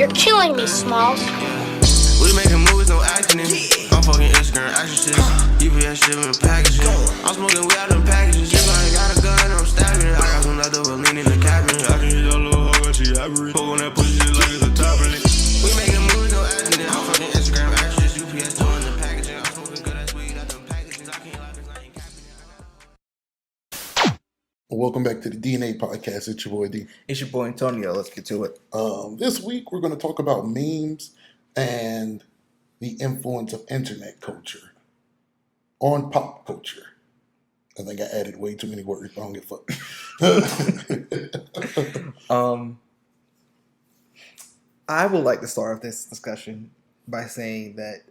You're killing me, Smalls. We making movies, no acting in. I'm fucking Instagram action shit. UPS shipping packages. I'm smoking weed out them packages. If I ain't got a gun, I'm stabbing it. I got some leftover lean in the cabinet. I can hit your little hoe when she happy. Poke on that pussy shit like it's a top in it. We making movies, no acting in. I'm fucking Instagram action shit. UPS doing the packaging. I'm smoking good ass weed out them packages. I can't lie, 'cause I ain't capping it. Welcome back to the DNA podcast. It's your boy D. It's your boy Antonio. Let's get to it. This week we're going to talk about memes and the influence of internet culture on pop culture. I think I added way too many words, but I don't give a fuck. I would like to start off this discussion by saying that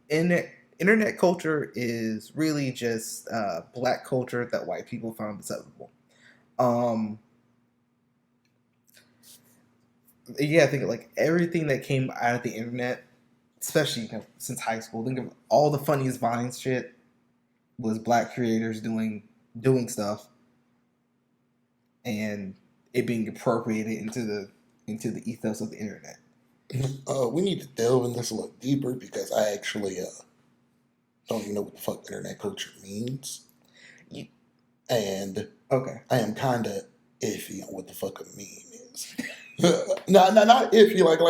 internet culture is really just black culture that white people found acceptable. I think like everything that came out of the internet, especially since high school, think of all the funniest Vines shit was black creators doing stuff and it being appropriated into the ethos of the internet. We need to delve in this a little deeper because I actually don't even know what the fuck internet culture means. And Okay. I am kind of iffy on what the fuck a meme is. Not iffy like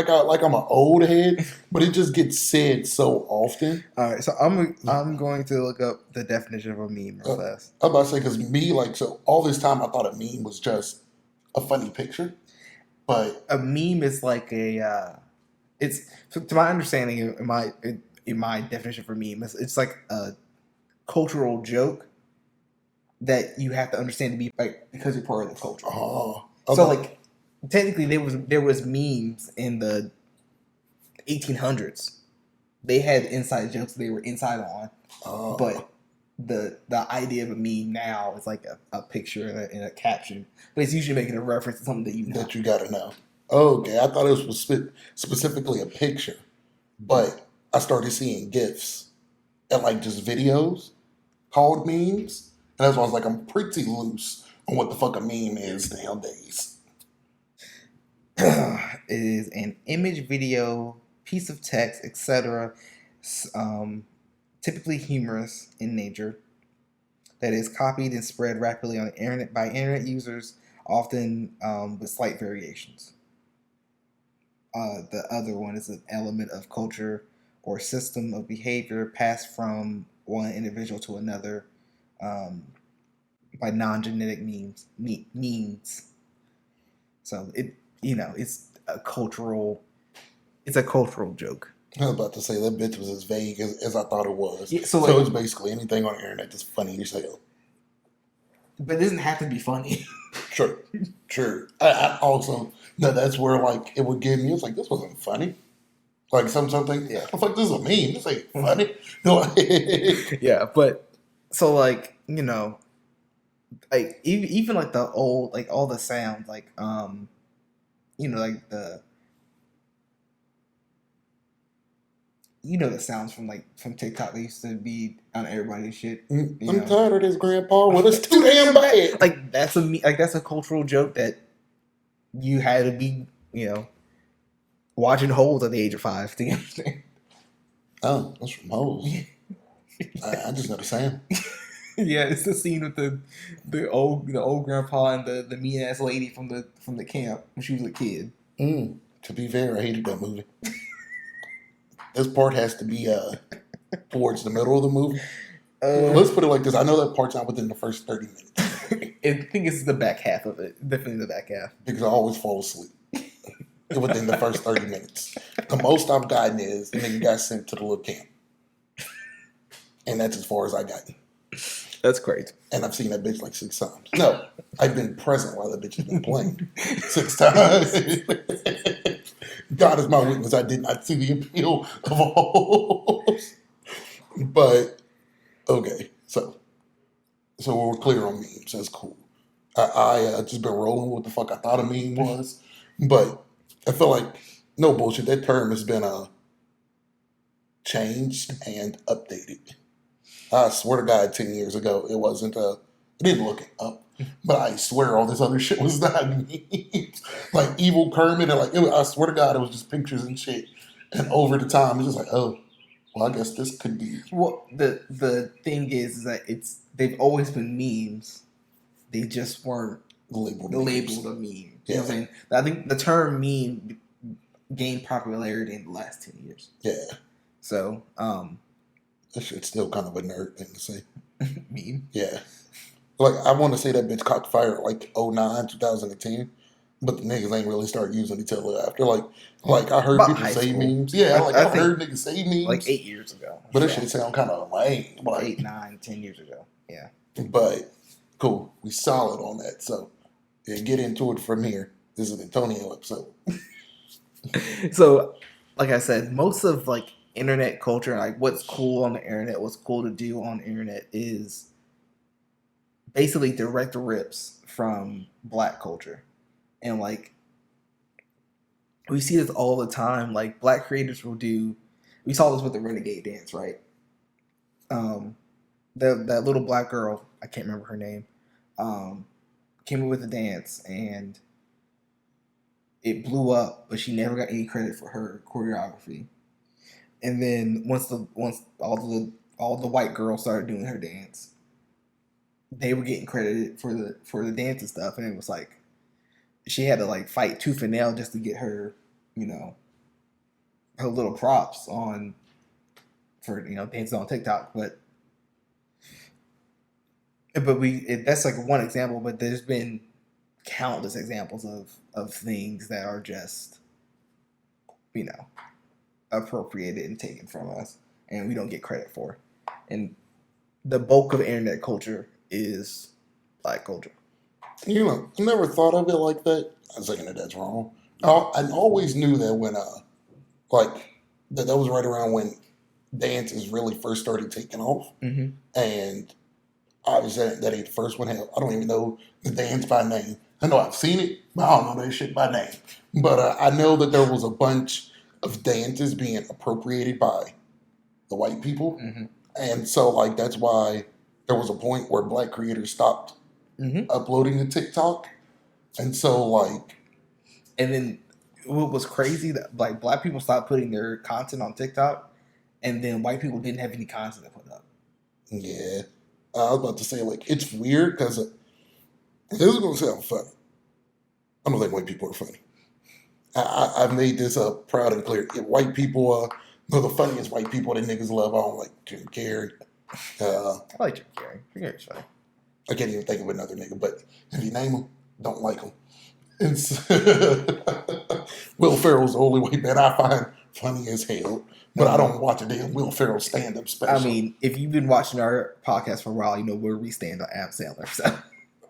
I'm an old head, but it just gets said so often. All right, so I'm going to look up the definition of a meme real fast. I'm about to say because me so all this time I thought a meme was just a funny picture, but A meme is like it's to my understanding in my definition for meme, it's like a cultural joke that you have to understand to be like because you're part of the culture. Okay. So like technically there was memes in the 1800s. They had inside jokes they were inside on, but the idea of a meme now is like a picture and a caption, but it's usually making a reference to something that you know. That you gotta know. Okay, I thought it was specifically a picture, but I started seeing GIFs and like just videos called memes, and that's why I was like, I'm pretty loose on what the fuck a meme is nowadays. It is an image, video, piece of text, etc., typically humorous in nature, that is copied and spread rapidly on the internet by internet users, often with slight variations. The other one is an element of culture or system of behavior passed from one individual to another by non-genetic means. So it's a cultural joke. I was about to say that bitch was as vague as I thought it was. Yeah, so it's basically anything on the internet that's funny as hell. But it doesn't have to be funny. Sure. I also that's where like it would give me. It's like this wasn't funny. Like something. Yeah. I was like, this is a meme. This ain't funny. Yeah, but so like like even like the old like all the sounds like like the sounds from TikTok. They used to be on everybody's shit. I'm tired of this, Grandpa. Well, it's too damn bad. Like that's a cultural joke that you had to be watching Holes at the age of 5 to understand. Oh, that's from Holes. I just know the sound. Yeah, it's the scene with the old grandpa and the mean ass lady from the camp when she was a kid. To be fair, I hated that movie. This part has to be towards the middle of the movie. Let's put it like this. I know that part's not within the first 30 minutes. I think it's the back half of it. Definitely the back half. Because I always fall asleep within the first 30 minutes. The most I've gotten is the nigga got sent to the little camp. And that's as far as I got. That's great. And I've seen that bitch like 6 times. No, I've been present while that bitch has been playing 6 times. God is my witness. I did not see the appeal of all. But okay, so we're clear on memes. That's cool. I just been rolling with what the fuck I thought a meme was, but I feel like no bullshit. That term has been changed and updated. I swear to God, 10 years ago, it wasn't. It didn't look it up. but I swear all this other shit was not memes. Like Evil Kermit and like I swear to God, it was just pictures and shit. And over the time, it's just like, oh, well, I guess this could be Well, the thing is that they've always been memes. They just weren't labeled. a meme. You know what I'm saying? I think the term meme gained popularity in the last 10 years. Yeah, So, that shit's still kind of a nerd thing to say. meme. Yeah, like I want to say that bitch caught fire at like 09, 2010. But the niggas ain't really start using it till after. Like I heard About people high say school. memes. Yeah, like I I think heard niggas say memes. Like 8 years ago. But that shit sound kind of lame. Like, 8, 9, 10 years ago. Yeah. but cool. We solid on that. So yeah, get into it from here. This is an Antonio episode. So, like I said, most of like internet culture, like what's cool on the internet, what's cool to do on the internet is basically direct rips from Black culture. And like we see this all the time. Like Black creators will do. We saw this with the Renegade Dance, right? That little Black girl, I can't remember her name, came up with the dance and it blew up, but she never got any credit for her choreography. And then once all the white girls started doing her dance, they were getting credited for the dance and stuff, and it was like she had to like fight tooth and nail just to get her, her little props for dancing on TikTok. But that's like one example, but there's been countless examples of things that are just appropriated and taken from us, and we don't get credit for. And the bulk of internet culture is Black culture. I never thought of it like that. I'm saying that's wrong. I always knew that when that was right around when dances really first started taking off. Mm-hmm. And obviously that ain't the first one. Hell, I don't even know the dance by name. I know I've seen it, but I don't know that shit by name. But I know that there was a bunch of dances being appropriated by the white people. Mm-hmm. And so that's why there was a point where Black creators stopped uploading to TikTok. And so and then what was crazy that like Black people stopped putting their content on TikTok, and then white people didn't have any content to put up. Yeah. I was about to say it's weird because this is going to sound funny. I don't think white people are funny. I've made this proud and clear. If white people the funniest white people that niggas love, I don't like Jim Carrey. I like Jim Carrey. Jim Carrey's funny. I can't even think of another nigga, but if you name him, don't like him. Will Ferrell's the only white man I find funny as hell, but I don't watch a damn Will Ferrell stand-up special. I mean, if you've been watching our podcast for a while, you know where we stand on Adam Sandler. So.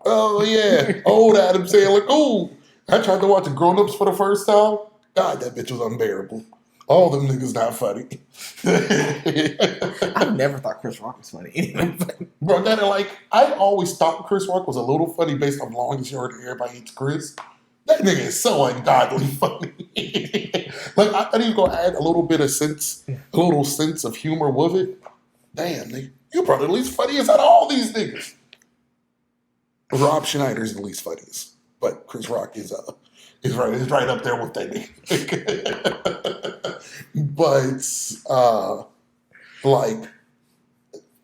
Oh, yeah. Old Adam Sandler. Ooh. I tried to watch the Grown Ups for the first time. God, that bitch was unbearable. All them niggas not funny. I never thought Chris Rock was funny. Bro, I always thought Chris Rock was a little funny based on Longest Yard and Everybody Hates Chris. That nigga is so ungodly funny. I thought he was gonna add a little bit of sense, a little sense of humor with it. Damn, nigga, you probably the least funniest out of all these niggas. Rob Schneider's the least funniest, but Chris Rock is right up there with that nigga. But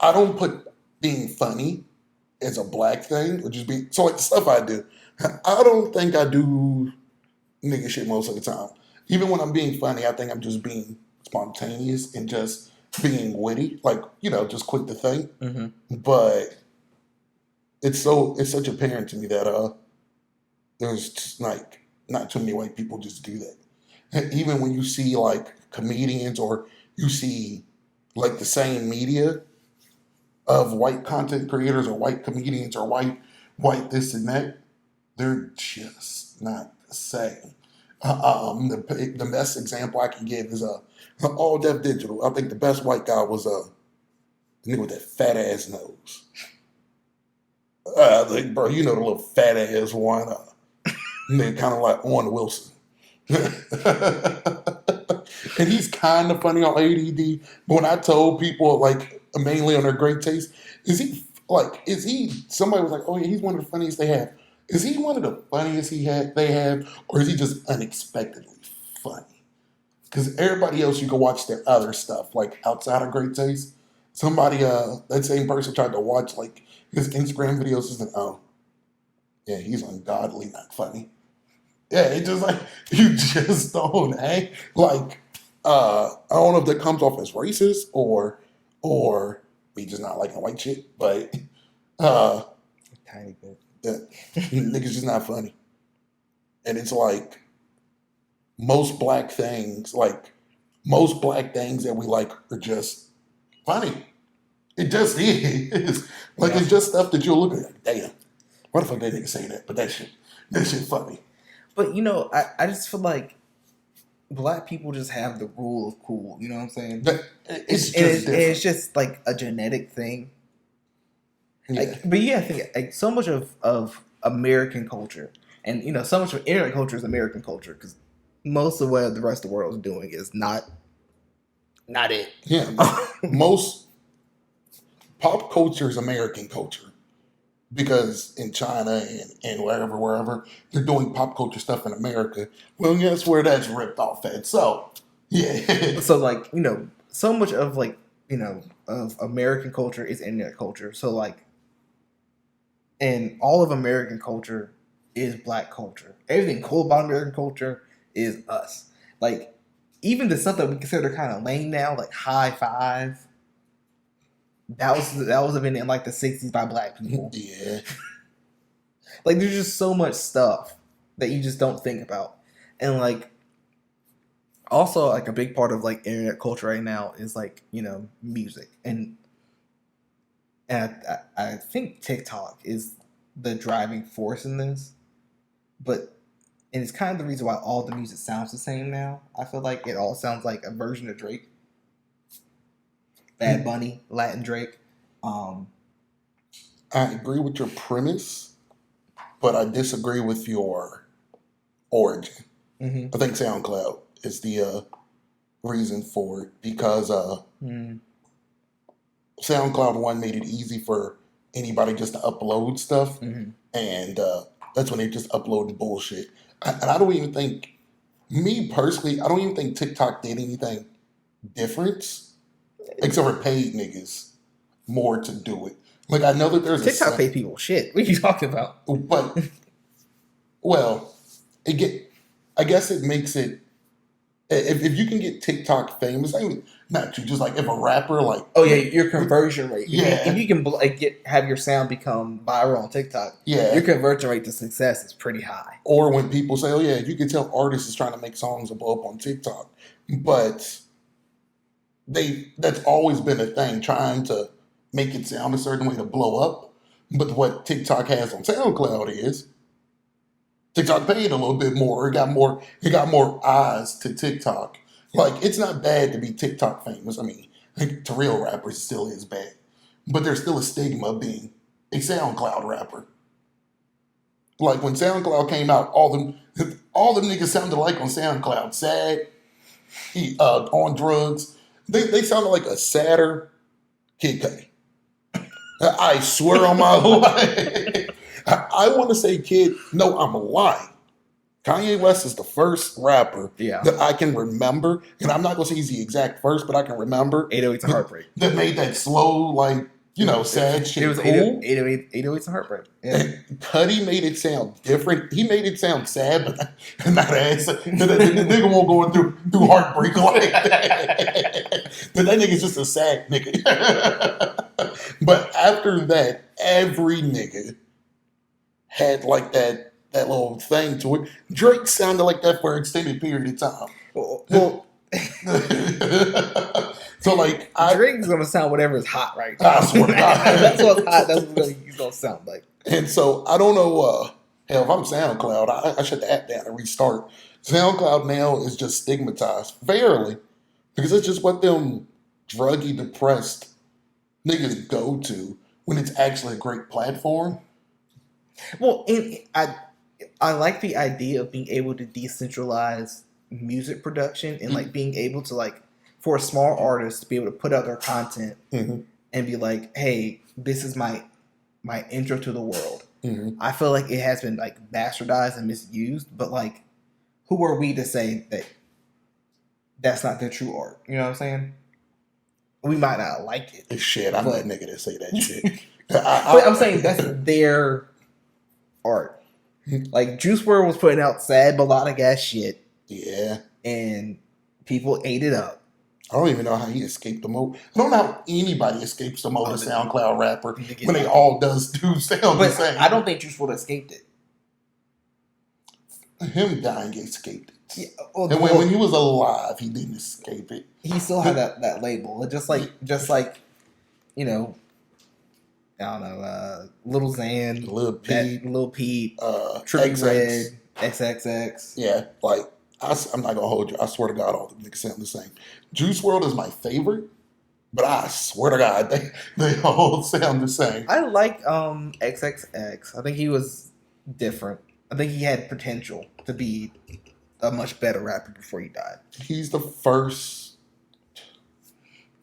I don't put being funny as a Black thing, or just being the stuff I do. I don't think I do nigga shit most of the time. Even when I'm being funny, I think I'm just being spontaneous and just being witty, just quick to think. Mm-hmm. But it's such apparent to me that there's just not too many white people just do that. Even when you see comedians or you see the same media of white content creators or white comedians or white this and that, they're just not the same. The best example I can give is All Def Digital. I think the best white guy was the nigga with that fat ass nose. Bro, the little fat ass one. Nigga kind of like Owen Wilson. And he's kind of funny on ADD. But when I told people mainly on their great taste, Like, is he? Somebody was like, "Oh yeah, he's one of the funniest they have." Is he one of the funniest they have, or is he just unexpectedly funny? Because everybody else, you can watch their other stuff, like outside of Great Taste. Somebody, that same person tried to watch like his Instagram videos and said, "Oh, yeah, he's ungodly, not funny." Yeah, it just like you just don't, eh? Like, I don't know if that comes off as racist or me just not liking white shit, but uh, Tiny bit. yeah, niggas just not funny. And it's like most black things, that we like are just funny. It just is. Like Yeah. it's just stuff that you'll look at like, damn, why the fuck that nigga say that? But that shit funny. But I just feel like black people just have the rule of cool. You know what I'm saying? That, it's just It's different. just like a genetic thing. Yeah. Like, but yeah, I think like so much of American culture, and so much of internet culture is American culture because most of what the rest of the world is doing is not it. Yeah, most pop culture is American culture because in China and wherever they're doing pop culture stuff in America. Well, guess where that's ripped off at? So, yeah, So like so much of of American culture is internet culture. So like, and all of American culture is black culture. Everything cool about American culture is us. Like even the stuff that we consider kind of lame now, like high five. That was invented in like the 60s by black people. yeah, Like there's just so much stuff that you just don't think about. And like also like a big part of like internet culture right now is like, music. And I think TikTok is the driving force in this. And it's kind of the reason why all the music sounds the same now. I feel like it all sounds like a version of Drake. Bad Bunny, Latin Drake. I agree with your premise, but I disagree with your origin. Mm-hmm. I think SoundCloud is the reason for it because SoundCloud one made it easy for anybody just to upload stuff, Mm-hmm. and that's when they just upload bullshit. And I don't even think, me personally, I don't even think TikTok did anything different except for paid niggas more to do it. Like I know that there's TikTok pay people shit. What are you talking about? but well, I guess it makes it. If you can get TikTok famous, I mean, not you, just like if a rapper like Oh yeah, your conversion rate. Yeah. If you can have your sound become viral on TikTok, yeah, your conversion rate to success is pretty high. or when people say, "Oh yeah," you can tell artists is trying to make songs and blow up on TikTok, but that's always been a thing, trying to make it sound a certain way to blow up. But what TikTok has on SoundCloud is TikTok paid a little bit more. It got more eyes to TikTok. Like it's not bad to be TikTok famous. I mean, I think to real rappers it still is bad, but there's still a stigma of being a SoundCloud rapper. Like when SoundCloud came out, all them niggas sounded like on SoundCloud. Sad, on drugs. They sounded like a sadder Kid Cudi. I swear on my life. I want to say Kid. No, I'm lying. Kanye West is the first rapper Yeah. that I can remember, and I'm not gonna say he's the exact first, but I can remember 808s and Heartbreak. that made that slow, like sad shit It was cool. 808s and Heartbreak. Yeah. And Cuddy made it sound different. He made it sound sad, but not as the nigga won't go through heartbreak like that. But that nigga's just a sad nigga. But after that, every nigga had like that little thing to it. Drake sounded like that for an extended period of time. Well, So like Drake's gonna sound whatever is hot right I now. swear to God. That's what's hot. That's what he's gonna sound like. And so I don't know. Hell, if I'm SoundCloud, I shut the app down and restart. SoundCloud now is just stigmatized fairly because it's just what them druggy, depressed niggas go to when it's actually a great platform. Well, I like the idea of being able to decentralize music production and like being able to like for a small artist to be able to put out their content Mhm. and be like, hey, this is my my intro to the world. Hmm. I feel like it has been like bastardized and misused, but like, who are we to say that that's not their true art? You know what I'm saying? We might not like it, Shit, I'm but- that nigga that say that shit. but I'm saying that's their art. Like Juice WRLD was putting out sad melodic ass shit, Yeah. and people ate it up. I don't even know how he escaped the mode. I don't know how anybody escapes the mode of SoundCloud rapper when they all do sound the But same. I don't think Juice WRLD escaped it. Him dying escaped it. Yeah, well, And when he was alive, he didn't escape it. he still had that label. Just like you know, I don't know, Lil Xan, Lil Peep, Lil Peep, XX. Trippie Redd, XXX. Yeah, like I'm not gonna hold you. I swear to God, all the niggas sound the same. Juice WRLD is my favorite, but I swear to God, they all sound the same. I like XXX. I think he was different. I think he had potential to be a much better rapper before he died. He's the first.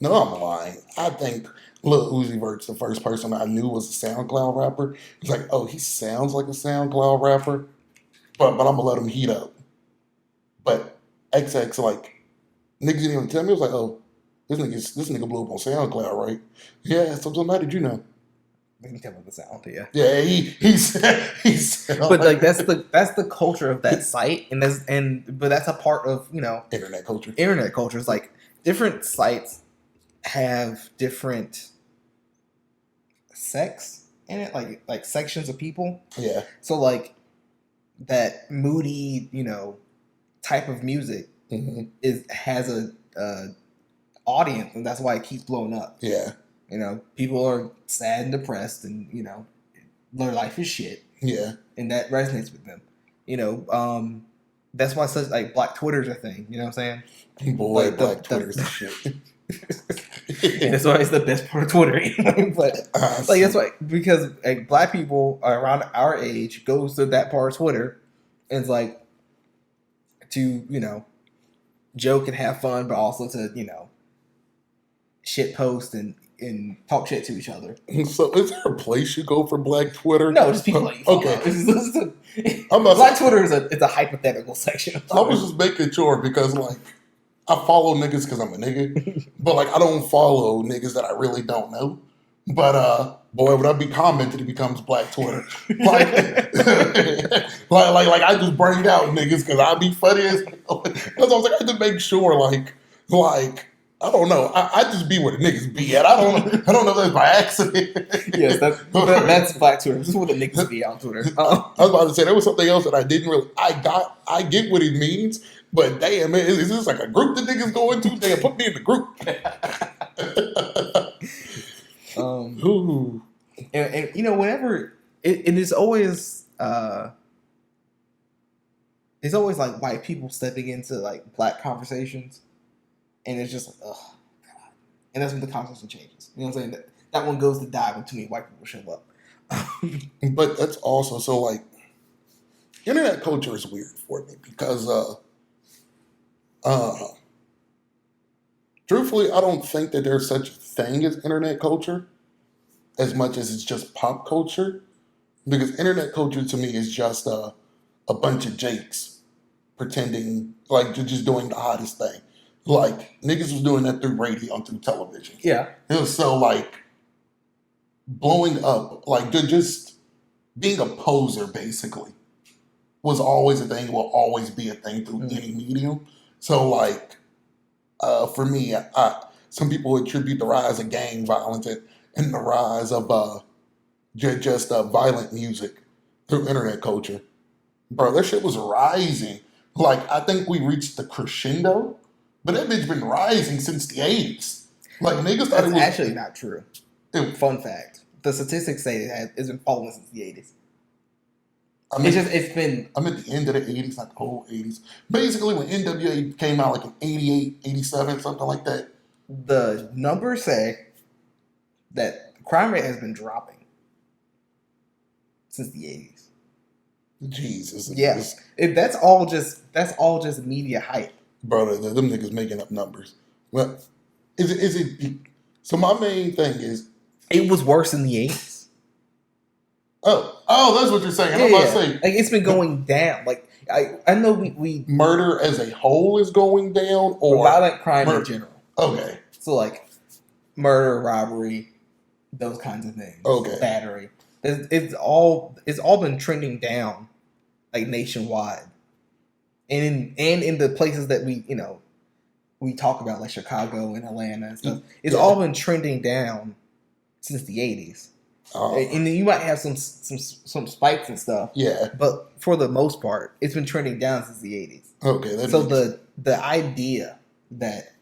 No, I'm lying. I think Lil Uzi Vert's the first person I knew was a SoundCloud rapper. It's like, oh, he sounds like a SoundCloud rapper, but I'm gonna let him heat up. But XX, like, niggas didn't even tell me. I was like, oh, this nigga blew up on SoundCloud, right? Yeah, so how did you know? We can tell him the sound, yeah. Yeah, he said, But like that's the culture of that site, but that's a part of internet culture. internet culture. It's like different sites have different sex in it, like sections of people. Yeah, So like that moody, type of music hmm has a audience, and that's why it keeps blowing up. yeah, People are sad and depressed, and their life is shit, yeah. and that resonates with them. That's why such like Black Twitter's a thing. You know what I'm saying? Boy, Like Black Twitter's the shit. That's why it's the best part of Twitter. But like that's why, because like Black people around our age goes to that part of Twitter, and it's like to joke and have fun, but also to shit post and talk shit to each other. So, is there a place you go for Black Twitter? No, just people that you follow. Okay. I'm about Black Twitter is a hypothetical section. I was just making sure because, like, I follow niggas because I'm a nigga, but like I don't follow niggas that I really don't know. But boy, when I be commented, it becomes Black Twitter. Like, like I just bring out niggas because I be funny as hell. Because I was like, I had to make sure, like I don't know. I just be where the niggas be at. I don't know if that's by accident. Yes, that's Black Twitter. This is what the niggas be on Twitter. I was about to say there was something else that I didn't really. I get what it means, but damn, is this like a group that niggas go into? Damn, put me in the group. Ooh. And whenever it is always it's always like white people stepping into like Black conversations, and it's just like, oh God. And that's when the conversation changes. You know what I'm saying? That one goes to die when too many white people show up. But that's also so like internet culture is weird for me because truthfully, I don't think that there's such a thing as internet culture as much as it's just pop culture. Because internet culture to me is just a bunch of jakes pretending like they're just doing the hottest thing. Like niggas was doing that through radio and through television. Yeah. It was so like blowing up, like they're just being a poser basically was always a thing, will always be a thing through any medium. So like for me, some people attribute the rise of gang violence and the rise of just violent music through internet culture. Bro, that shit was rising. Like I think we reached the crescendo, but that bitch been rising since the 80s. Like niggas thought That's it was actually not true. It- Fun fact: the statistics say it's been falling since the 80s. I mean, It's been I'm at the end of the 80s, like the whole 80s. Basically, when NWA came out, like in 88, 87, something like that. the numbers say that the crime rate has been dropping since the 80s. Jesus. Yeah. That's all just media hype. Bro, them niggas making up numbers. Well, is it? So my main thing is, It was worse in the 80s. Oh, that's what you're saying. I'm Yeah, about to say like it's been going down. Like I know we murder as a whole is going down, or violent crime in murder. general. Okay, So like murder, robbery, those kinds of things. Okay. Battery. It's all been trending down, like nationwide, and in the places that we talk about, like Chicago and Atlanta and stuff. It's Yeah. all been trending down since the 80s. And then you might have some spikes and stuff, yeah. but for the most part, it's been trending down since the 80s. Okay, that So makes sense. the idea that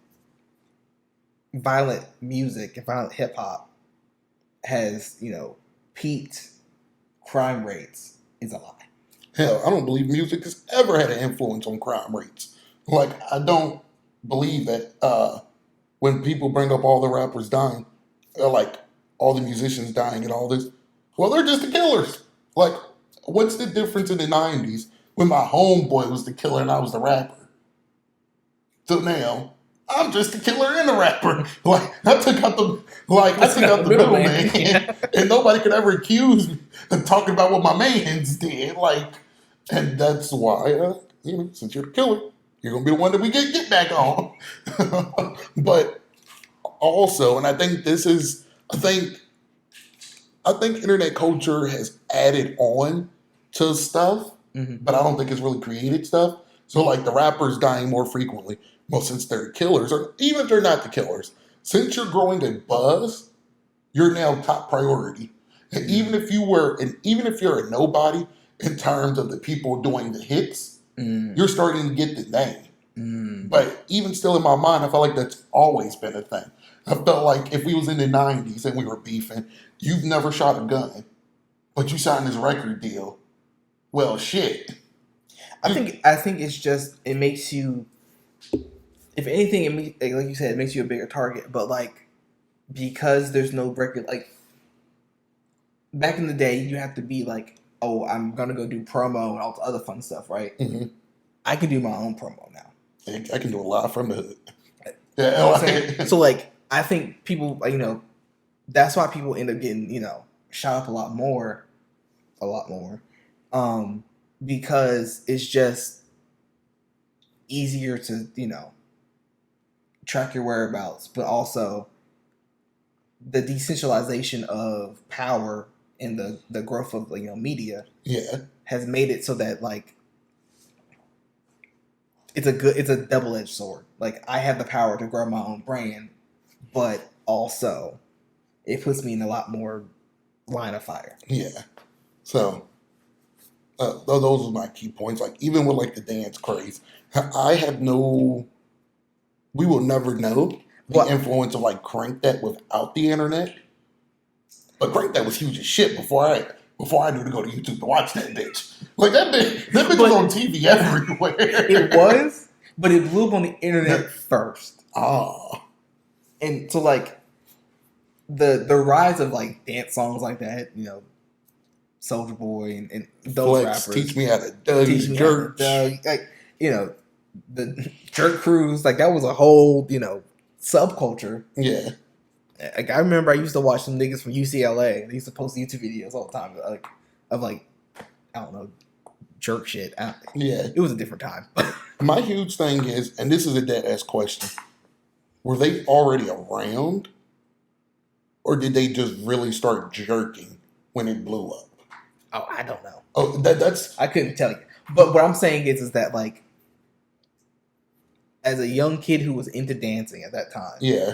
violent music and violent hip hop has peaked crime rates is a lie. Hell, I don't believe music has ever had an influence on crime rates. Like, I don't believe that when people bring up all the rappers dying, like all the musicians dying and all this, well, they're just the killers. Like, what's the difference in the 90s when my homeboy was the killer and I was the rapper? So now, I'm just the killer and the rapper. Like, I took out the middleman, Yeah. and nobody could ever accuse me of talking about what my mans did. Like, and that's why, since you're the killer, you're gonna be the one that we get back on. But also, and I think I think internet culture has added on to stuff, but I don't think it's really created stuff. So like the rappers dying more frequently, well, since they're killers, or even if they're not the killers, since you're growing a buzz, you're now top priority. And even if you're a nobody in terms of the people doing the hits, you're starting to get the name. But even still in my mind, I felt like that's always been a thing. I felt like if we was in the 90s and we were beefing, you've never shot a gun, but you signed this record deal. Well, shit. I think it's just it makes you, if anything, like you said, it makes you a bigger target. But like because there's no record, like back in the day, you have to be like, oh, I'm gonna go do promo and all the other fun stuff, right? Mm-hmm. I can do my own promo now. I can do a lot from the hood. You know what I'm saying? So like I think people, that's why people end up getting shot up a lot more, because it's just easier to track your whereabouts, but also the decentralization of power and the growth of media Yeah. has made it so that like it's a double-edged sword. Like I have the power to grow my own brand, but also it puts me in a lot more line of fire. Yeah. So those are my key points. Like even with like the dance craze, we will never know the influence of like Crank That without the internet. But Crank That was huge as shit before I knew to go to YouTube to watch that bitch. Like that bitch was on TV everywhere. It was, but it blew up on the internet first. Oh. And so like the rise of like dance songs like that, Soulja Boy and those Flex, rappers. teach me how to Doug Teach me jerk. how to, like, the jerk crews, like that was a whole, subculture. Yeah. Like I remember I used to watch some niggas from UCLA. They used to post YouTube videos all the time, of like, I don't know, jerk shit. Yeah. It was a different time. My huge thing is, and this is a dead ass question, were they already around? Or did they just really start jerking when it blew up? Oh, I don't know. Oh, that's I couldn't tell you. But what I'm saying is that like, as a young kid who was into dancing at that time, yeah.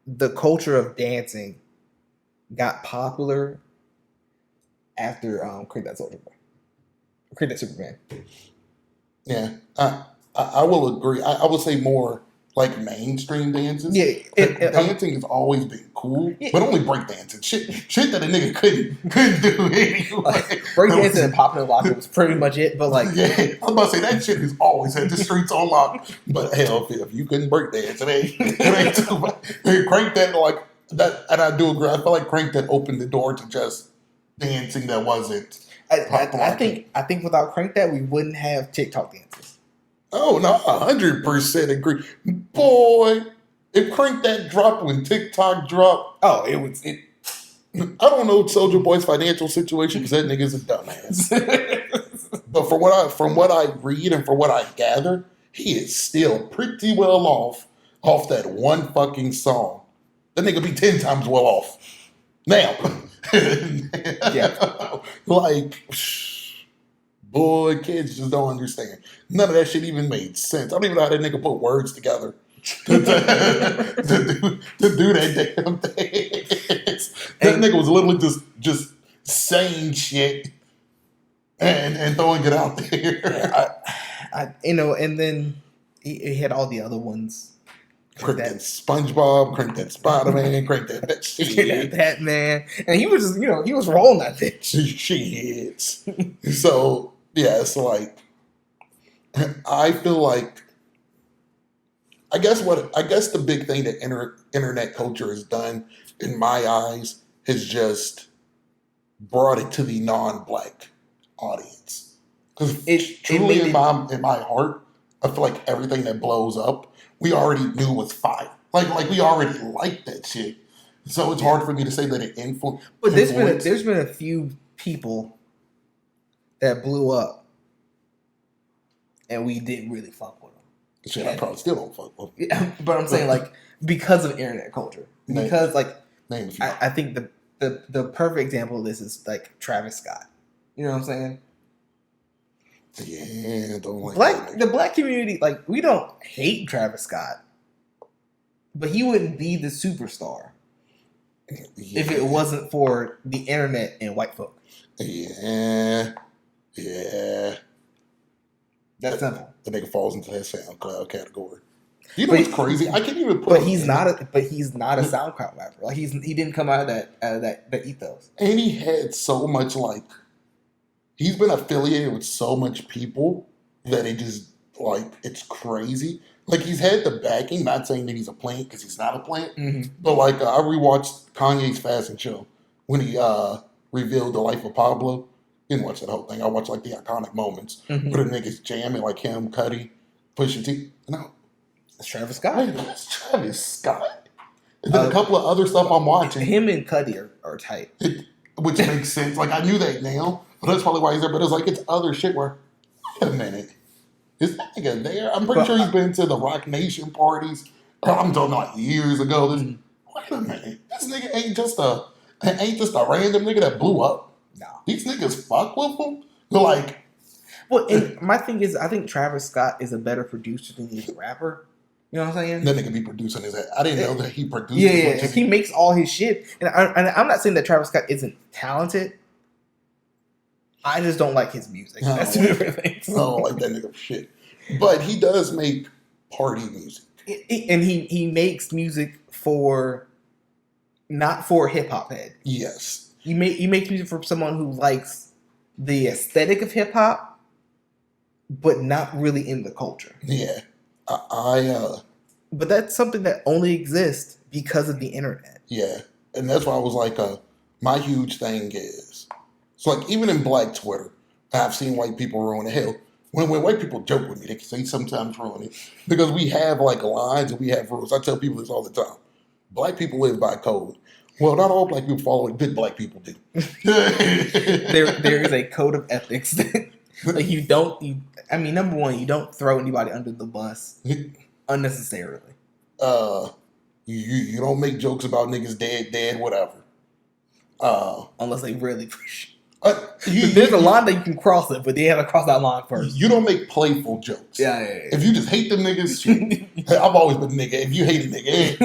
the culture of dancing got popular after Crank That Soulja Boy, Crank That Superman. Yeah. I will agree. I will say more like mainstream dances. Yeah, dancing has always been cool, but only breakdancing. Shit that a nigga couldn't do anyway. Breakdancing and popping and locking was pretty much it. But like, yeah, I was about to say that shit has always had the streets on lock. But hell, if you couldn't breakdance, it ain't too much. Crank That like that, and I do agree. I feel like Crank That opened the door to just dancing that wasn't. I think without Crank That, we wouldn't have TikTok dances. Oh no, 100% agree, boy. If Crank That dropped when TikTok dropped, Oh, it I don't know Soldier Boy's financial situation because that nigga's a dumbass. But from what I read and from what I gather, he is still pretty well off that one fucking song. That nigga be 10 times well off. Now. Yeah. Like, boy, kids just don't understand. None of that shit even made sense. I don't even know how that nigga put words together to do that damn thing. That nigga was literally just saying shit and throwing it out there. And then he had all the other ones. Crank that SpongeBob, crank that Spider-Man, crank that shit. That man. And he was just, he was rolling that bitch. Shit. So, yeah, it's like, I feel like, I guess the big thing that internet culture has done, in my eyes, has just brought it to the non-black audience. Because truly, in my heart, I feel like everything that blows up, we already knew was fire. Like we already liked that shit. So it's hard for me to say that it influenced. But there's been a few people that blew up, and we didn't really fuck with them. Shit, I probably still don't fuck with them. Yeah, but I'm saying, like, because of internet culture. Because, like, name a few. I think the perfect example of this is, like, Travis Scott. You know what I'm saying? Yeah, don't like the black community, like, we don't hate Travis Scott, but he wouldn't be the superstar if it wasn't for the internet and white folk. Yeah. That's simple. The nigga falls into that SoundCloud category. You know what's crazy? I can't even put. But he's not a SoundCloud rapper. Like he didn't come out of that ethos. And he had so much, like, he's been affiliated with so much people that it just, like, it's crazy. Like, he's had the backing, not saying that he's a plant, because he's not a plant, but, like, I rewatched Kanye's Fashion Show when he revealed the life of Pablo. Didn't watch that whole thing. I watched, like, the iconic moments where the niggas jamming, like him, Cudi, Pusha T. No. It's Travis Scott. Wait, that's Travis Scott. And then a couple of other stuff I'm watching. Him and Cudi are tight. Which makes sense. Like, I knew that now. But that's probably why he's there. But it's like, it's other shit where, wait a minute. Is that nigga there? I'm pretty sure he's been to the Rock Nation parties. I'm talking like years ago. Wait a minute. This nigga ain't just a random nigga that blew up. No. These niggas fuck with him. They're like. Well, and my thing is, I think Travis Scott is a better producer than he's a rapper. You know what I'm saying? That nigga be producing his head. I didn't know that he produced. Yeah. He makes all his shit. And I'm not saying that Travis Scott isn't talented. I just don't like his music. That's two different things. I don't like that nigga shit. But he does make party music. And he makes music not for a hip hop head. Yes. He makes music for someone who likes the aesthetic of hip hop, but not really in the culture. Yeah. But that's something that only exists because of the internet. Yeah. And that's why I was like, my huge thing is, so like even in black Twitter, I've seen white people ruin it. Hell, when white people joke with me, they can say sometimes ruin it. Because we have like lines and we have rules. I tell people this all the time. Black people live by code. Well, not all black people follow it, but black people do. there is a code of ethics that like number one, you don't throw anybody under the bus unnecessarily. You don't make jokes about niggas dead, whatever. Unless they really push. There's a line that you can cross it, but they have to cross that line first. You don't make playful jokes. Yeah. If you just hate them niggas, shit. I've always been a nigga. If you hate a nigga,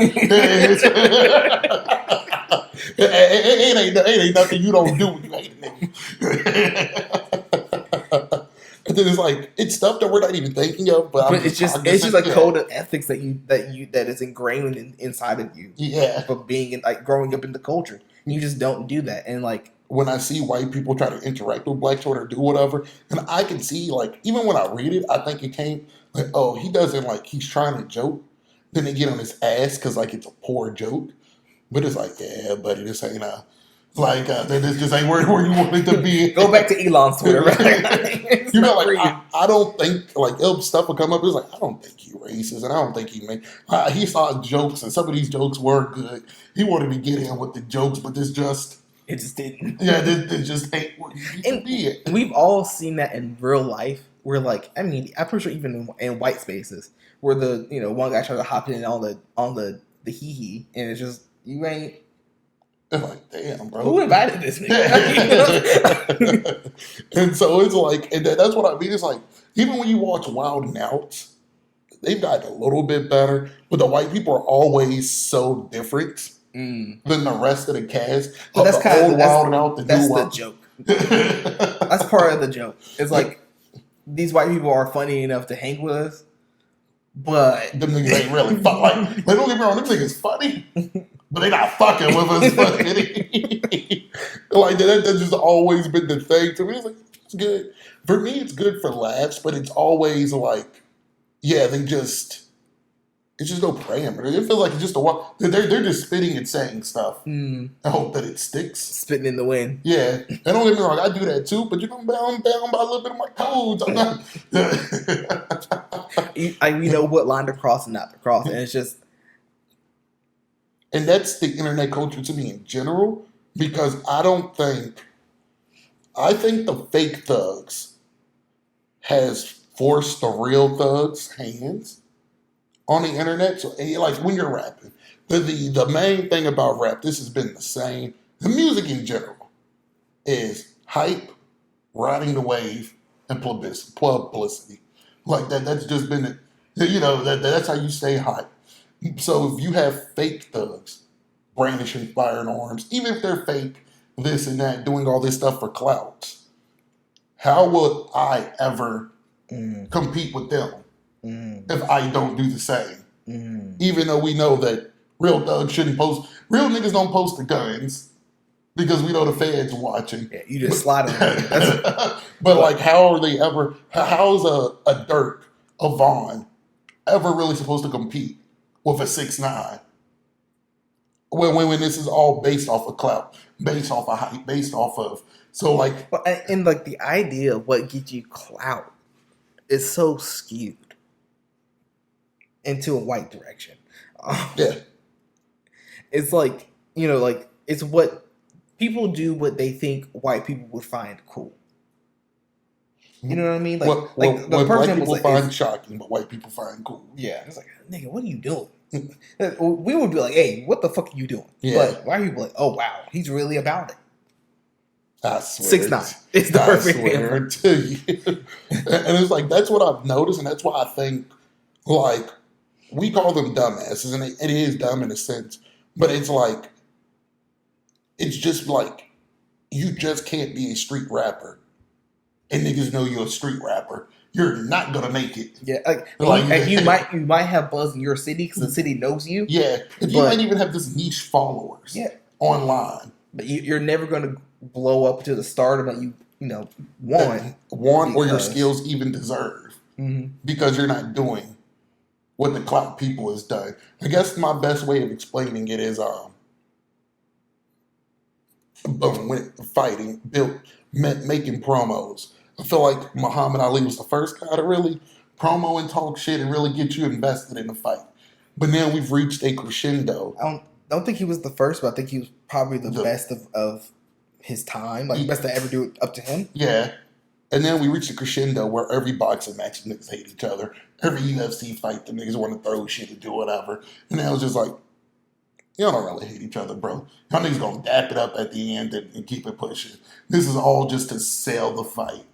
it ain't nothing you don't do when you hate a nigga. And then it's like, it's stuff that we're not even thinking of, but it's just a code of ethics that is ingrained inside of you. Yeah. For being growing up in the culture. You just don't do that. And like, when I see white people try to interact with black Twitter or do whatever, and I can see, like, even when I read it, I think it came, like, oh, he doesn't, like, he's trying to joke. Then they get on his ass because, like, it's a poor joke. But it's like, yeah, buddy, this ain't Like this just ain't where you wanted to be. Go back to Elon's Twitter. You know, like I don't think like stuff will come up. It's like I don't think he racist, and I don't think he made. He saw jokes, and some of these jokes were good. He wanted to get in with the jokes, but this just it just didn't. yeah, this just ain't what you did. We've all seen that in real life. Where like I mean, I'm pretty sure even in white spaces, where the one guy tried to hop in on the hee hee, and it's just you ain't. I'm like, damn, bro. Who invited this nigga? And so it's like, and that's what I mean. It's like, even when you watch Wild and Out, they've gotten a little bit better, but the white people are always so different than the rest of the cast. But that's the kind old of Wild and Out, the that's new the Wild. joke. That's part of the joke. It's like these white people are funny enough to hang with us, but Them niggas ain't really fun. Like, don't get me wrong, them niggas funny, but they not fucking with us. Like that's just always been the thing to me. It's like it's good for me. It's good for laughs, but it's always like, yeah, it's just no parameter. It feels like it's just they're just spitting and saying stuff. I hope that it sticks. spitting in the wind. Yeah, and don't get me wrong, I do that too. But I'm bound by a little bit of my codes. I'm not. We know what line to cross and not to cross, and it's just And that's the internet culture to me in general, because I think the fake thugs has forced the real thugs' hands on the internet. So, like when you're rapping, the main thing about rap, this has been the same. The music in general is hype, riding the wave, and publicity. Like that. That's just been it. That's how you stay hot. So if you have fake thugs brandishing firearms, even if they're fake, this and that, doing all this stuff for clout, how would I ever compete with them if I don't do the same? Even though we know that real thugs shouldn't post, real niggas don't post the guns because we know the feds watching. yeah, you just slide on it. But like, how are they ever? How is a Dirk, a Vaughn, ever really supposed to compete with a 6ix9ine? When this is all based off of clout, based off of hype, based off of And like the idea of what gets you clout is so skewed into a white direction. Yeah. It's like like it's what people do, what they think white people would find cool. You know what I mean? What the black person people was find shocking, but white people find cool. yeah, it's like, nigga, what are you doing? We would be like, hey, what the fuck are you doing? Yeah. But white people like, oh wow, he's really about it. I swear. 6ix9ine. It's the perfect swear to you. And it's like, that's what I've noticed, and that's why I think, like, we call them dumbasses, and it is dumb in a sense, but it's like, it's just like, you just can't be a street rapper, and niggas know you're a street rapper. You're not gonna make it. Yeah, you might have buzz in your city because the city knows you. Yeah, and you might even have this niche followers. Yeah. Online. But you're never gonna blow up to the stardom that you want or your skills even deserve, because you're not doing what the clout people has done. I guess my best way of explaining it is when fighting, making promos. I feel like Muhammad Ali was the first guy to really promo and talk shit and really get you invested in the fight. But now we've reached a crescendo. I don't think he was the first, but I think he was probably the best of his time, like best to ever do it up to him. Yeah. And then we reached a crescendo where every boxing match, niggas hate each other. Every UFC fight, the niggas want to throw shit and do whatever. And now it's just like, y'all don't really hate each other, bro. Y'all niggas gonna dap it up at the end and keep it pushing. This is all just to sell the fight.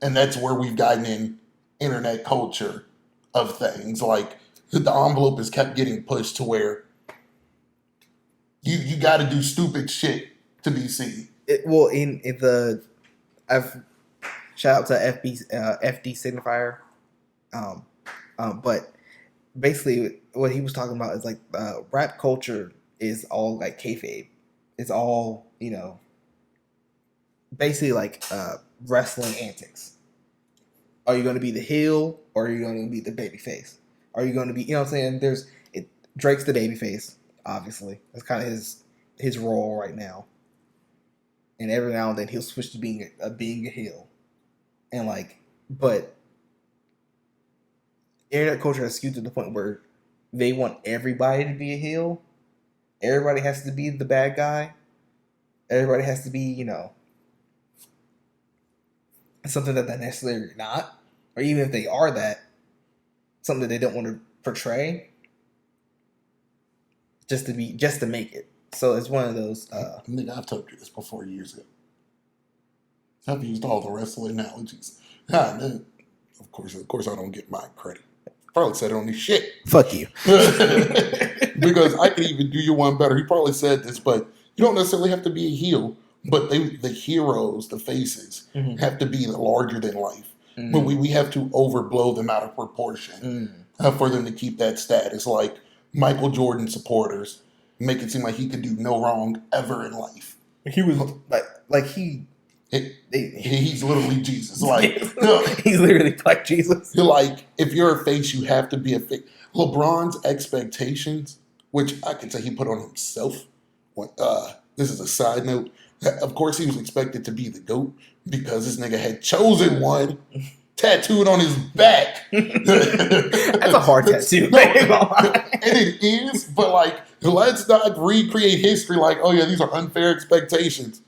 And that's where we've gotten in internet culture of things. Like, the envelope has kept getting pushed to where you got to do stupid shit to be seen. Shout out to FD Signifier, but basically what he was talking about is like rap culture is all like kayfabe. It's all basically like wrestling antics. Are you going to be the heel or are you going to be the baby face? Are you going to be, what I'm saying? Drake's the baby face, obviously. That's kind of his role right now. and every now and then he'll switch to being a heel, and like, but internet culture has skewed to the point where they want everybody to be a heel. Everybody has to be the bad guy. Everybody has to be, something that they're necessarily not, or even if they are that, something that they don't want to portray, just to make it. So it's one of those. Nigga, I've told you this before years ago. I've used all the wrestling analogies. Of course, I don't get my credit. Probably said it on this shit. Fuck you. Because I could even do you one better. He probably said this, but you don't necessarily have to be a heel. But the heroes, the faces, have to be larger than life. But we have to overblow them out of proportion for them to keep that status. Like Michael Jordan supporters make it seem like he could do no wrong ever in life. He was He's literally Jesus. Like he's literally like Jesus. You're like, if you're a face, you have to be a face. LeBron's expectations, which I can say he put on himself. This is a side note. Of course, he was expected to be the GOAT because this nigga had chosen one tattooed on his back. That's a hard tattoo. No, and it is, but like, let's not recreate history like, oh yeah, these are unfair expectations.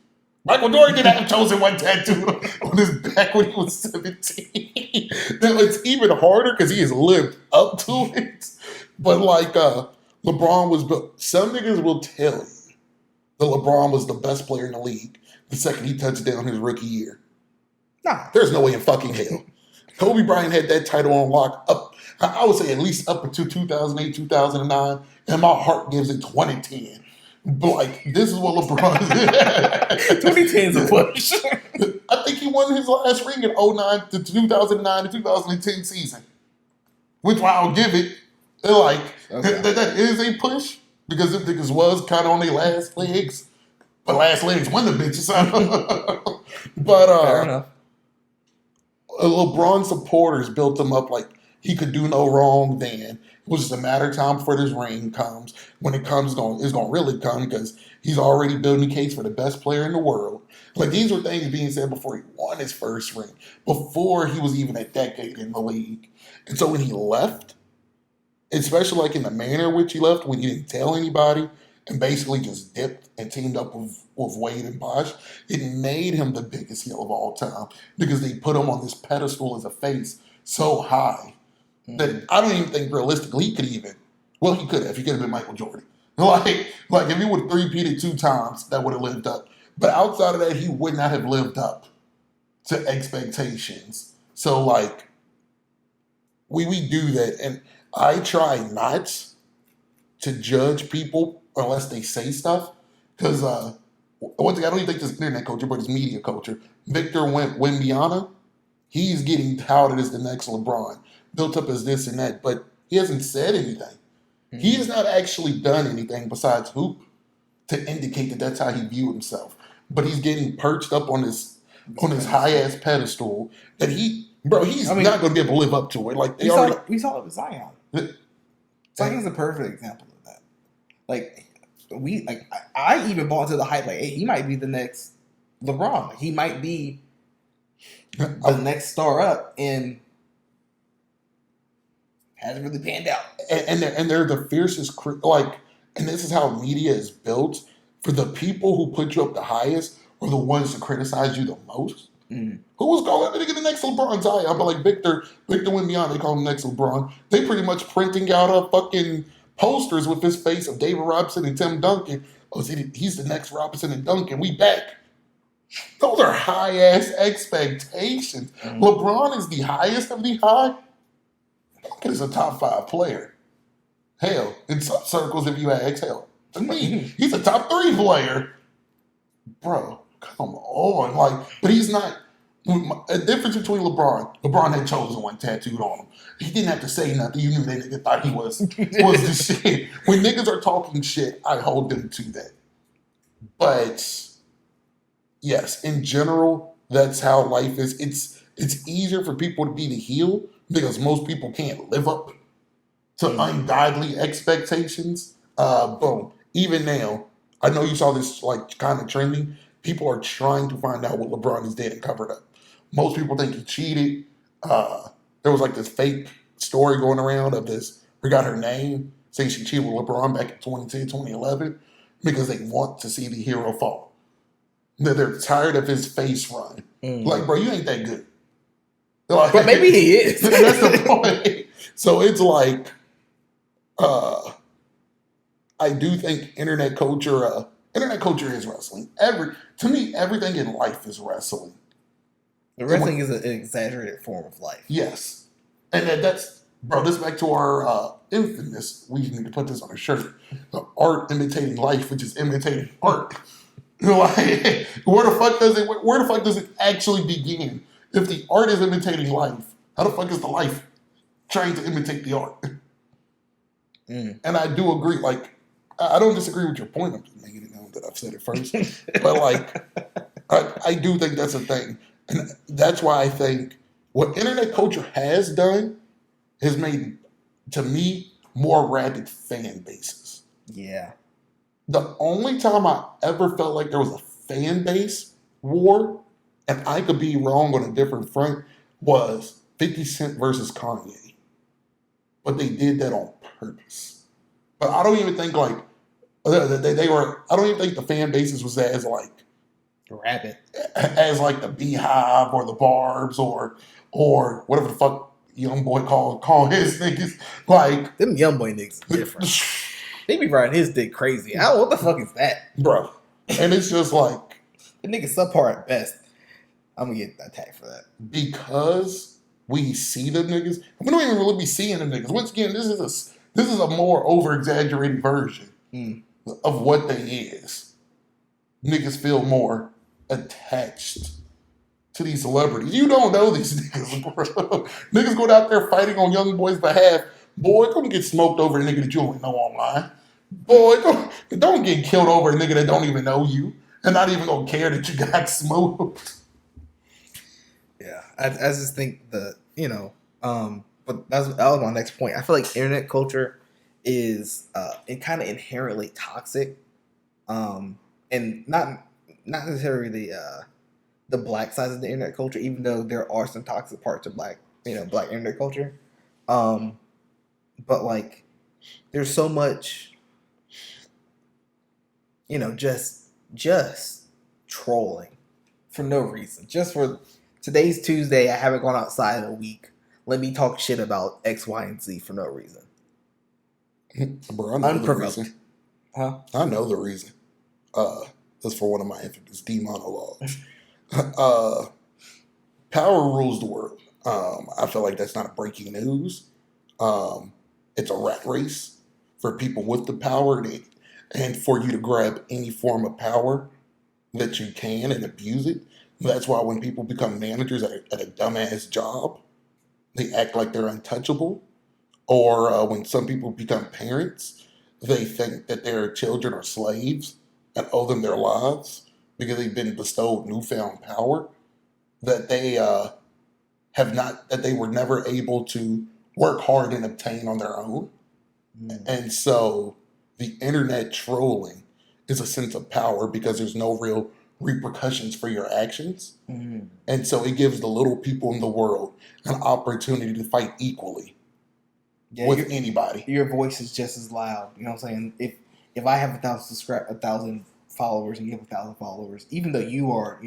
Michael Jordan didn't have chosen one tattoo on his back when he was 17. Now, it's even harder because he has lived up to it. But like, LeBron was built. Some niggas will tell you that LeBron was the best player in the league the second he touched down his rookie year. Nah. There's no way in fucking hell. Kobe Bryant had that title on lock up, I would say at least up until 2008, 2009, and my heart gives it 2010. But like, this is what LeBron did. 2010 is a push. I think he won his last ring in 09 to 2009 to 2010 season. Which I'll give it. Like, that is a push. Because them niggas was kind of on their last legs. But last legs win the bitches. But Fair enough. LeBron supporters built him up like he could do no wrong then. It was just a matter of time before this ring comes. When it comes, it's going to really come because he's already building a case for the best player in the world. Like, these were things being said before he won his first ring, before he was even a decade in the league. And so when he left, especially like in the manner in which he left, when he didn't tell anybody and basically just dipped and teamed up with Wade and Bosh, it made him the biggest heel of all time because they put him on this pedestal as a face so high that I don't even think realistically he could even. Well, he could have. He could have been Michael Jordan. Like if he would have three-peated 2 times, that would have lived up. But outside of that, he would not have lived up to expectations. So like, we do that, and I try not to judge people unless they say stuff, because one thing, I don't even think this is internet culture, but it's media culture. Victor Wembanyama, he's getting touted as the next LeBron, built up as this and that, but he hasn't said anything. Mm-hmm. He has not actually done anything besides hoop to indicate that that's how he views himself. But he's getting perched up on this high-ass pedestal that he's not going to be able to live up to it. Like, we saw it with Zion. Zion's a perfect example of that. I even bought into the hype. Like, hey, he might be the next LeBron. He might be the next star up, and hasn't really panned out. And they're the fiercest. And this is how media is built. For the people who put you up the highest are the ones that criticize you the most. Mm. Who was calling the next LeBron? Zion, but like Victor Wembanyama, they call him next LeBron. They pretty much printing out fucking posters with his face of David Robinson and Tim Duncan. Oh, he's the next Robinson and Duncan. We back. Those are high ass expectations. Mm. LeBron is the highest of the high. Duncan is a top 5 player. Hell, in some circles, if you ask, hell, to me, he's a top 3 player. Bro, come on. But he's not. A difference between LeBron had chosen one tattooed on him. He didn't have to say nothing. You knew that nigga thought he was the shit. When niggas are talking shit, I hold them to that. But yes, in general, that's how life is. It's easier for people to be the heel because most people can't live up to ungodly expectations. Boom. Even now, I know you saw this kind of trending. people are trying to find out what LeBron is dead and covered up. Most people think he cheated. There was like this fake story going around of this, forgot her name, saying she cheated with LeBron back in 2010, 2011, because they want to see the hero fall. They're tired of his face run. Like, bro, you ain't that good. Like, But maybe he is. that's the point. So it's like, I do think internet culture is wrestling. To me, everything in life is wrestling. The wrestling is an exaggerated form of life. Yes. And that's, bro, this back to our infamous, we need to put this on a shirt, art imitating life, which is imitating art. Like, where the fuck does it actually begin? If the art is imitating life, how the fuck is the life trying to imitate the art? And I do agree, like, I don't disagree with your point. I'm just making it known that I've said it first. But like, I do think that's a thing. And that's why I think what internet culture has done has made, to me, more rabid fan bases. Yeah. The only time I ever felt like there was a fan base war, and I could be wrong on a different front, was 50 Cent versus Kanye. But they did that on purpose. But I don't even think like they were. I don't even think the fan bases was as like Rabbit. as like the Beehive or the Barbs or whatever the fuck young boy call his niggas. Like Them young boy niggas are different. They be riding his dick crazy. What the fuck is that? bro. And it's just like The nigga subpar at best. I'm gonna get attacked for that. because we see them niggas, we don't even really be seeing them niggas. Once again, this is a more over exaggerated version of what they is. Niggas feel more attached to these celebrities. You don't know these niggas, bro. Niggas going out there fighting on young boys' behalf. Boy, don't get smoked over a nigga that you only know online. Boy, don't get killed over a nigga that don't even know you and not even gonna care that you got smoked. Yeah, I just think but that was my next point. I feel like internet culture is it kind of inherently toxic, and not necessarily the black side of the internet culture, even though there are some toxic parts of black internet culture. But like, there's so much, just trolling for no reason. Just for today's Tuesday, I haven't gone outside in a week. Let me talk shit about X, Y, and Z for no reason. Bro, I know the Unprovoked. reason. Huh? I know the reason. That's for one of my infamous D monologues. Power rules the world. I feel like that's not breaking news. It's a rat race for people with the power and for you to grab any form of power that you can and abuse it. That's why when people become managers at a dumbass job, they act like they're untouchable. Or when some people become parents, they think that their children are slaves and owe them their lives because they've been bestowed newfound power that they were never able to work hard and obtain on their own. And so the internet trolling is a sense of power because there's no real repercussions for your actions. And so it gives the little people in the world an opportunity to fight equally with anybody. Your voice is just as loud. You know what I'm saying? If I have 1,000 followers and you have 1,000 followers, even though you are,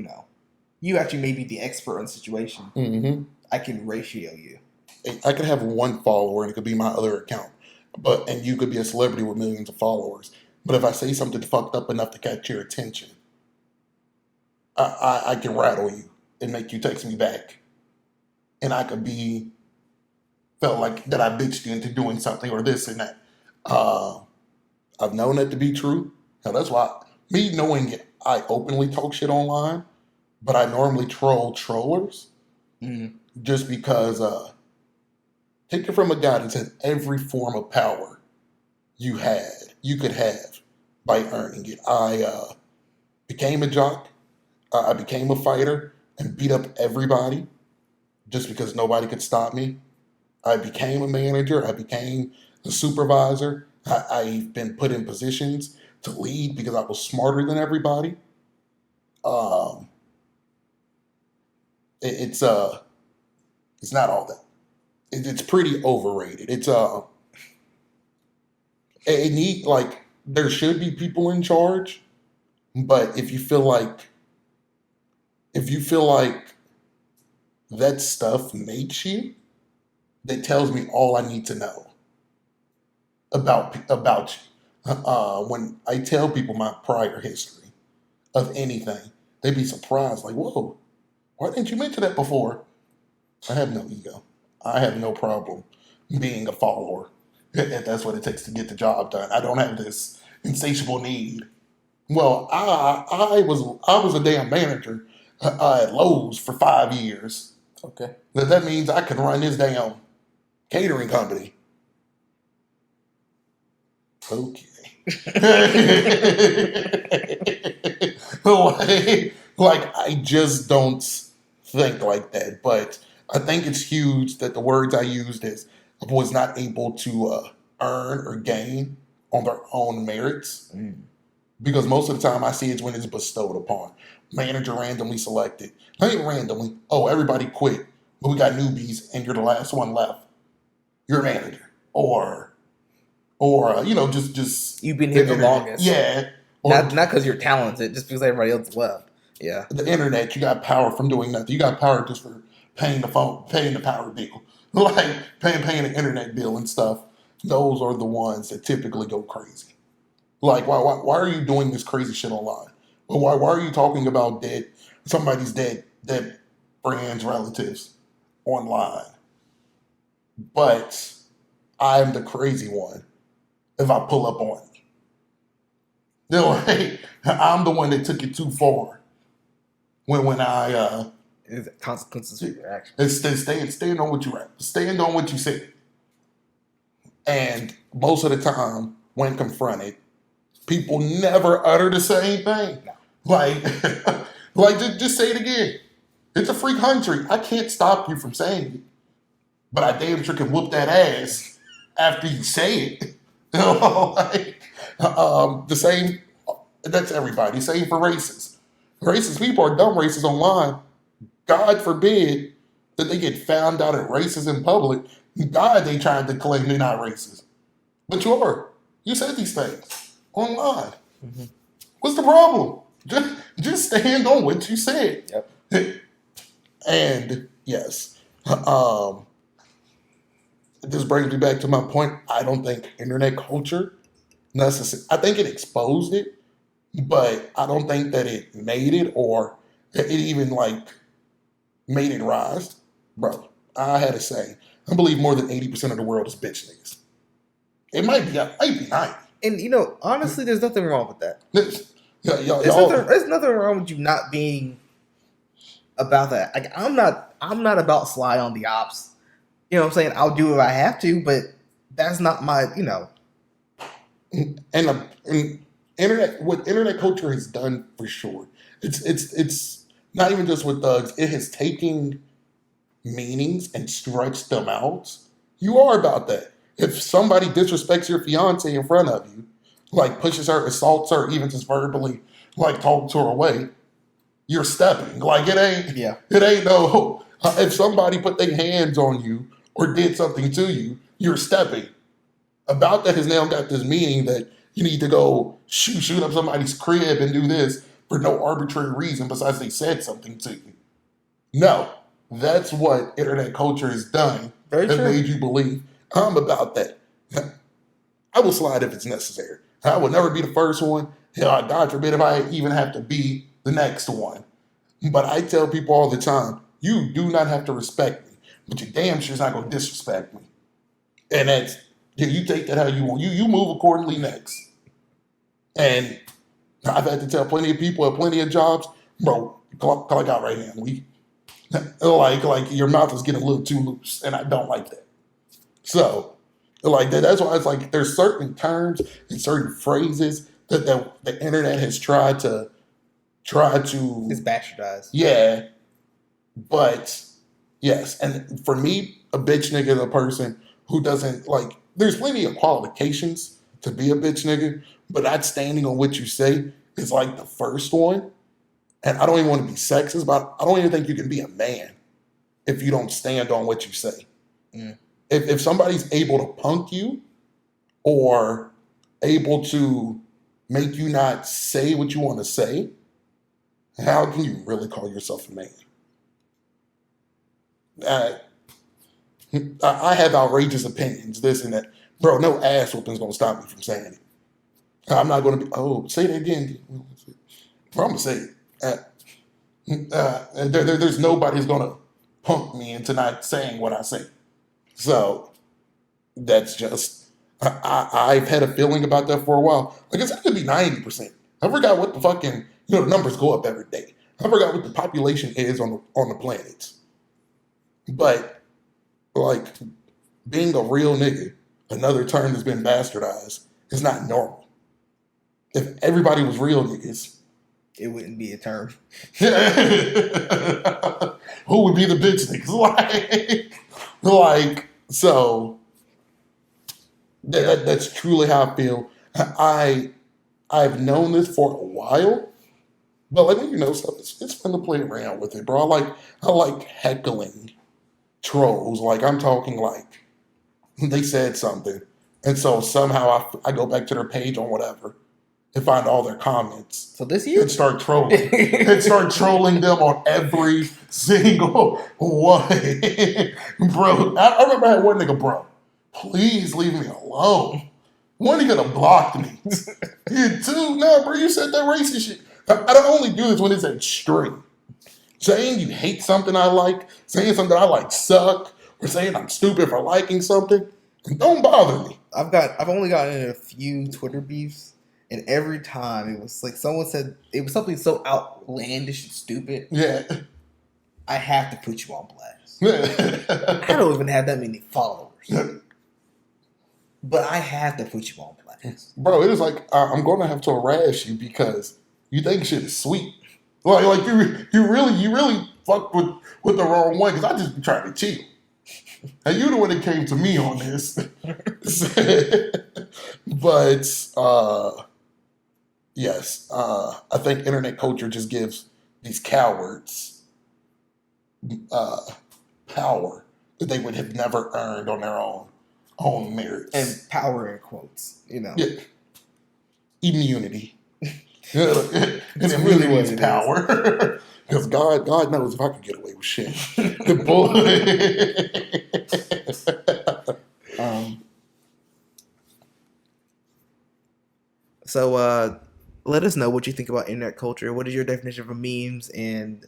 you actually may be the expert on the situation, I can ratio you. I could have one follower and it could be my other account, and you could be a celebrity with millions of followers. But if I say something fucked up enough to catch your attention, I can rattle you and make you text me back, and I could felt like that I bitched you into doing something or this and that. I've known that to be true. Now that's why me knowing it, I openly talk shit online, but I normally troll trollers just because. Take it from a guy that said every form of power you could have by earning it. I became a jock. I became a fighter and beat up everybody just because nobody could stop me. I became a manager. I became a supervisor. I've been put in positions to lead because I was smarter than everybody. um, it's not all that. It's pretty overrated. It need like there should be people in charge, but if you feel like that stuff makes you, that tells me all I need to know about you. When I tell people my prior history of anything, they'd be surprised, like, "Whoa, why didn't you mention that before?" I have no ego. I have no problem being a follower if that's what it takes to get the job done. I don't have this insatiable need. Well, I was a damn manager at Lowe's for 5 years. Okay. That means I can run this damn catering company. Okay. like I just don't think like that. But I think it's huge that the words I used was not able to earn or gain on their own merits. Because most of the time I see it's when it's bestowed upon. Manager randomly selected. Not even randomly. Oh, everybody quit. But we got newbies and you're the last one left. You're a manager. Or just You've been here the internet. longest. Yeah. Or Not because you're talented, just because everybody else left. Yeah. the internet, you got power from doing nothing. You got power just for paying the power bill. Like paying the internet bill and stuff. Those are the ones that typically go crazy. Like, why are you doing this crazy shit online? Well, why are you talking about somebody's dead friends, relatives online? But I'm the crazy one if I pull up on you. They're like, I'm the one that took it too far. When I There's consequences for your actions. stand on what you said. And most of the time, when confronted, people never utter the same thing. No. Like just say it again. It's a free country. I can't stop you from saying it, but I damn sure can whoop that ass after you say it. The same. That's everybody. Same for racists. Racist people are dumb racists online. God forbid that they get found out at racist in public. God, they trying to claim they're not racist, but you are. You said these things online. Mm-hmm. What's the problem? Just stand on what you said. Yep. And yes, this brings me back to my point. I don't think internet culture necessary. I think it exposed it, but I don't think that it made it or it even made it rise. Bro, I had to say, I believe more than 80% of the world is bitch niggas. It might be 90. And honestly, there's nothing wrong with that. Y'all, There's nothing wrong with you not being about that. Like I'm not about slide on the ops. You know what I'm saying? I'll do what I have to, but that's not my. and internet, what internet culture has done for sure. It's not even just with thugs. It has taken meanings and stretched them out. You are about that. If somebody disrespects your fiance in front of you, pushes her, assaults her, even just verbally, talks her away, you're stepping. It ain't no. If somebody put their hands on you or did something to you, you're stepping. About that has now got this meaning that you need to go shoot up somebody's crib and do this for no arbitrary reason besides they said something to you. No, that's what internet culture has done. Very That true. made you believe. I'm about that. I will slide if it's necessary. I will never be the first one. Hell, God forbid if I even have to be the next one. But I tell people all the time, you do not have to respect me, but you damn sure is not going to disrespect me. And that's, you take that how you want. You move accordingly next. And I've had to tell plenty of people at plenty of jobs, bro, clock out right now. Like your mouth is getting a little too loose, and I don't like that. So, that's why it's there's certain terms and certain phrases that the internet has tried to It's bastardized. yeah, but yes, and for me, a bitch nigga is a person who doesn't there's plenty of qualifications to be a bitch nigga, but not standing on what you say is the first one. And I don't even want to be sexist, but I don't even think you can be a man if you don't stand on what you say. Mm. If somebody's able to punk you or able to make you not say what you want to say, how can you really call yourself a man? I have outrageous opinions, this and that. Bro, no ass whooping's gonna stop me from saying it. I'm not gonna be, oh, say it again. Bro, I'm gonna say it. There's nobody who's gonna punk me into not saying what I say. So that's just, I've had a feeling about that for a while. I guess it could be 90%. I forgot what the fucking, the numbers go up every day. I forgot what the population is on the planet. But like being a real nigga, another term that's been bastardized, is not normal. If everybody was real niggas, It wouldn't be a term. who would be the bitch niggas? Like so that's truly how I feel. I've known this for a while, but like when you know stuff, it's fun to play around with it, bro. I like heckling trolls. Like I'm talking like they said something, and so somehow I go back to their page on whatever and find all their comments So this year, and start trolling them on every single one. Bro, I remember I had one nigga, bro, please leave me alone. One nigga done blocked me. Yeah, two, no, bro, you said that racist shit. I don't only do this when it's extreme. Saying you hate something I like, saying something I like suck, or saying I'm stupid for liking something, don't bother me. I've only gotten in a few Twitter beefs, and every time it was like someone said it was something so outlandish and stupid. Yeah. I have to put you on blast. I don't even have that many followers, but I have to put you on blast. Bro, it is like I'm going to have to harass you because you think shit is sweet. Like you really fucked with the wrong one because I just be trying to chill. And you the one that came to me on this. But yes, I think internet culture just gives these cowards power that they would have never earned on their own merits. And power in quotes, Yeah. Immunity. And It's it really really what means it power. Because God knows if I could get away with shit. The So let us know what you think about internet culture. What is your definition for memes, and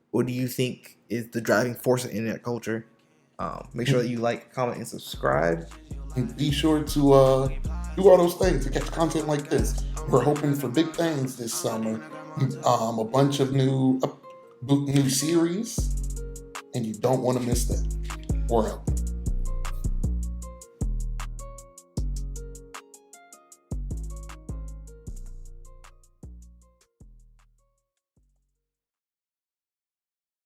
what do you think is the driving force of internet culture? Make sure that you like, comment, and subscribe. And be sure to do all those things to catch content like this. We're hoping for big things this summer. A bunch of new series, and you don't want to miss that. We're out.